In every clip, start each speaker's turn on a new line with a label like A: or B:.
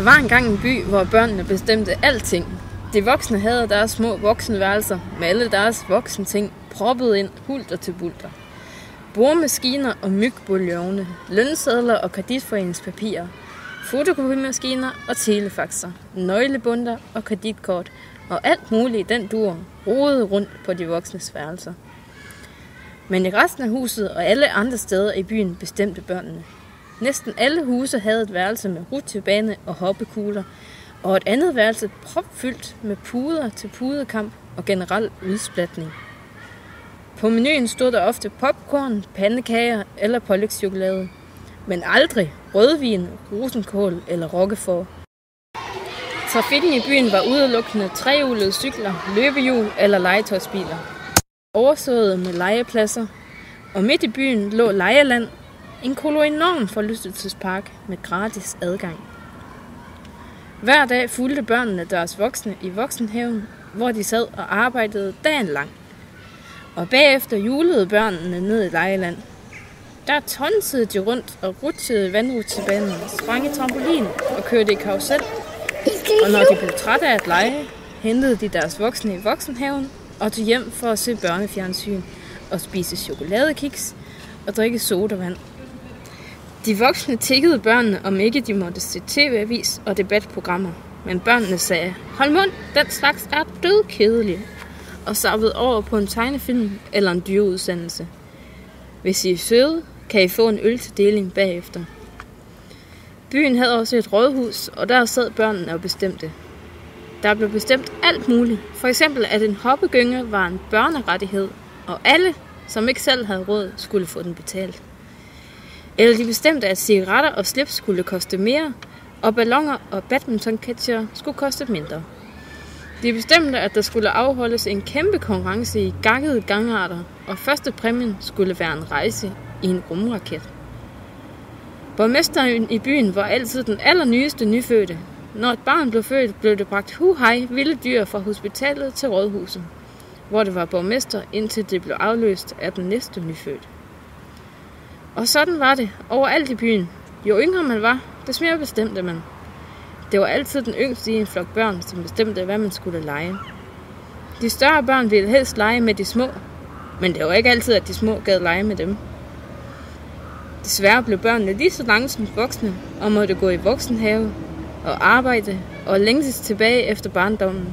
A: Der var engang en by, hvor børnene bestemte alting. De voksne havde deres små voksenværelser med alle deres voksenting proppet ind hulter til bulter. Boremaskiner og mygbouillone, lønsedler og kreditforeningspapirer, fotokopimaskiner og telefaxer, nøglebunter og kreditkort og alt muligt i den dur rodede rundt på de voksnes værelser. Men i resten af huset og alle andre steder i byen bestemte børnene. Næsten alle huse havde et værelse med rutsjebane og hoppekugler, og et andet værelse propfyldt med puder til pudekamp og generel udsplatning. På menuen stod der ofte popcorn, pandekager eller pålægschokolade, men aldrig rødvin, rosenkål eller roquefort. Trafikken i byen var udelukkende trehjulede cykler, løbehjul eller legetøjsbiler, oversået med legepladser, og midt i byen lå Legeland, en enorm forlystelsespark med gratis adgang. Hver dag fulgte børnene deres voksne i voksenhaven, hvor de sad og arbejdede dagen lang. Og bagefter julede børnene ned i Legeland. Der tonsede de rundt og rutsjede i vandrutsjebanen, sprang i trampolin og kørte i karusel. Og når de blev trætte af at lege, hentede de deres voksne i voksenhaven og tog hjem for at se børnefjernsyn og spise chokoladekiks og drikke sodavand. De voksne tiggede børnene, om ikke de måtte se tv-avis og debatprogrammer. Men børnene sagde, hold mund, den slags er dødkedelig, og sappede over på en tegnefilm eller en dyreudsendelse. Hvis I er søde, kan I få en øl til deling bagefter. Byen havde også et rådhus, og der sad børnene og bestemte. Der blev bestemt alt muligt. For eksempel, at en hoppegynge var en børnerettighed, og alle, som ikke selv havde råd, skulle få den betalt. Eller de bestemte, at cigaretter og slips skulle koste mere, og balloner og badmintonketcher skulle koste mindre. De bestemte, at der skulle afholdes en kæmpe konkurrence i gakkede gangarter, og første præmien skulle være en rejse i en rumraket. Borgmesteren i byen var altid den allernyeste nyfødte. Når et barn blev født, blev det bragt huhej vilde dyr fra hospitalet til rådhuset, hvor det var borgmester, indtil det blev afløst af den næste nyfødte. Og sådan var det overalt i byen. Jo yngre man var, des mere bestemte man. Det var altid den yngste i en flok børn, som bestemte, hvad man skulle lege. De større børn ville helst lege med de små, men det var ikke altid, at de små gad lege med dem. Desværre blev børnene lige så langsomt voksne og måtte gå i voksenhave og arbejde og længtes tilbage efter barndommen.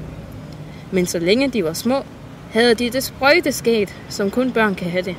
A: Men så længe de var små, havde de det sprøjte skægt, som kun børn kan have det.